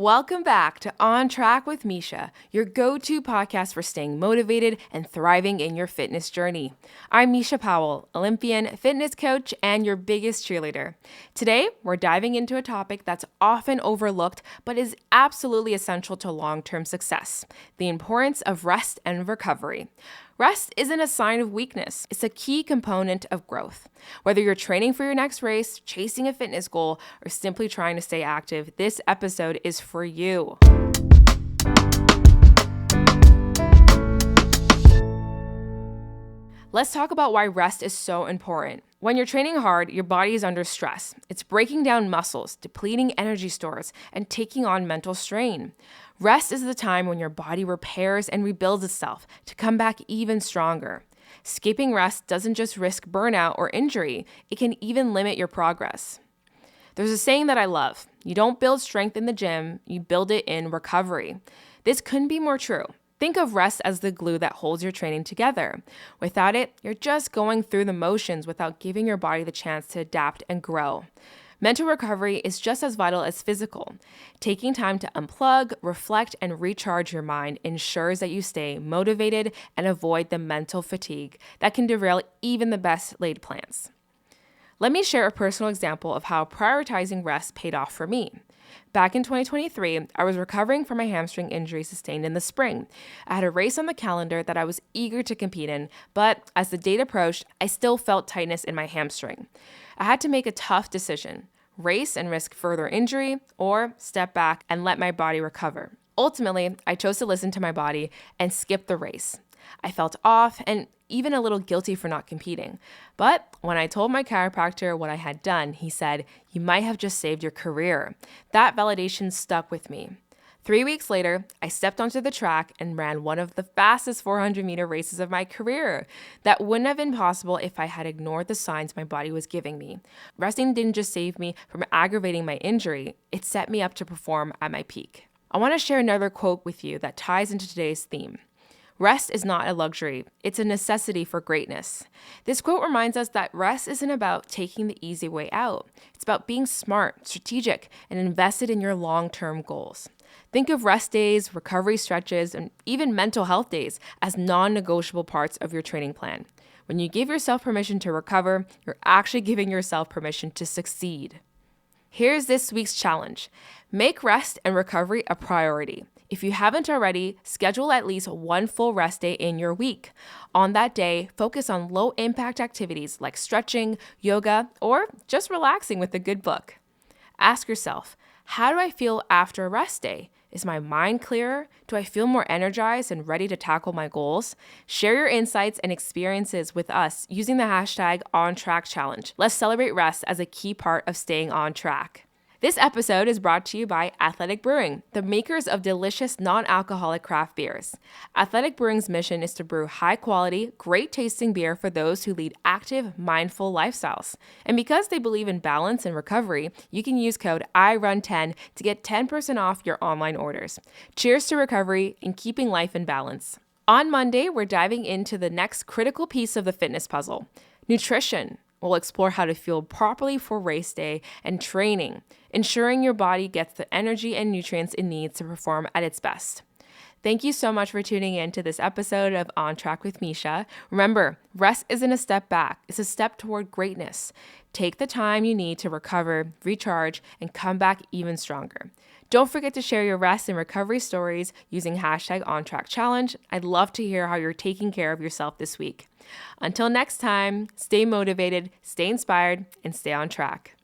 Welcome back to On Track with Misha, your go-to podcast for staying motivated and thriving in your fitness journey. I'm Misha Powell, Olympian, fitness coach, and your biggest cheerleader. Today, we're diving into a topic that's often overlooked but is absolutely essential to long-term success: the importance of rest and recovery. Rest isn't a sign of weakness. It's a key component of growth. Whether you're training for your next race, chasing a fitness goal, or simply trying to stay active, this episode is for you. Let's talk about why rest is so important. When you're training hard, your body is under stress. It's breaking down muscles, depleting energy stores, and taking on mental strain. Rest is the time when your body repairs and rebuilds itself to come back even stronger. Skipping rest doesn't just risk burnout or injury, it can even limit your progress. There's a saying that I love: you don't build strength in the gym, you build it in recovery. This couldn't be more true. Think of rest as the glue that holds your training together. Without it, you're just going through the motions without giving your body the chance to adapt and grow. Mental recovery is just as vital as physical. Taking time to unplug, reflect, and recharge your mind ensures that you stay motivated and avoid the mental fatigue that can derail even the best laid plans. Let me share a personal example of how prioritizing rest paid off for me. Back in 2023, I was recovering from a hamstring injury sustained in the spring. I had a race on the calendar that I was eager to compete in, but as the date approached, I still felt tightness in my hamstring. I had to make a tough decision: race and risk further injury, or step back and let my body recover. Ultimately, I chose to listen to my body and skip the race. I felt off and even a little guilty for not competing. But when I told my chiropractor what I had done, he said, "You might have just saved your career." That validation stuck with me. 3 weeks later, I stepped onto the track and ran one of the fastest 400-meter races of my career. That wouldn't have been possible if I had ignored the signs my body was giving me. Resting didn't just save me from aggravating my injury, it set me up to perform at my peak. I want to share another quote with you that ties into today's theme. Rest is not a luxury, it's a necessity for greatness. This quote reminds us that rest isn't about taking the easy way out. It's about being smart, strategic, and invested in your long-term goals. Think of rest days, recovery stretches, and even mental health days as non-negotiable parts of your training plan. When you give yourself permission to recover, you're actually giving yourself permission to succeed. Here's this week's challenge. Make rest and recovery a priority. If you haven't already, schedule at least one full rest day in your week. On that day, focus on low-impact activities like stretching, yoga, or just relaxing with a good book. Ask yourself, how do I feel after a rest day? Is my mind clearer? Do I feel more energized and ready to tackle my goals? Share your insights and experiences with us using the hashtag #OnTrackChallenge. Let's celebrate rest as a key part of staying on track. This episode is brought to you by Athletic Brewing, the makers of delicious non-alcoholic craft beers. Athletic Brewing's mission is to brew high-quality, great-tasting beer for those who lead active, mindful lifestyles. And because they believe in balance and recovery, you can use code IRUN10 to get 10% off your online orders. Cheers to recovery and keeping life in balance. On Monday, we're diving into the next critical piece of the fitness puzzle: nutrition. We'll explore how to fuel properly for race day and training, ensuring your body gets the energy and nutrients it needs to perform at its best. Thank you so much for tuning in to this episode of On Track with Misha. Remember, rest isn't a step back, it's a step toward greatness. Take the time you need to recover, recharge, and come back even stronger. Don't forget to share your rest and recovery stories using hashtag #OnTrackChallenge. I'd love to hear how you're taking care of yourself this week. Until next time, stay motivated, stay inspired, and stay on track.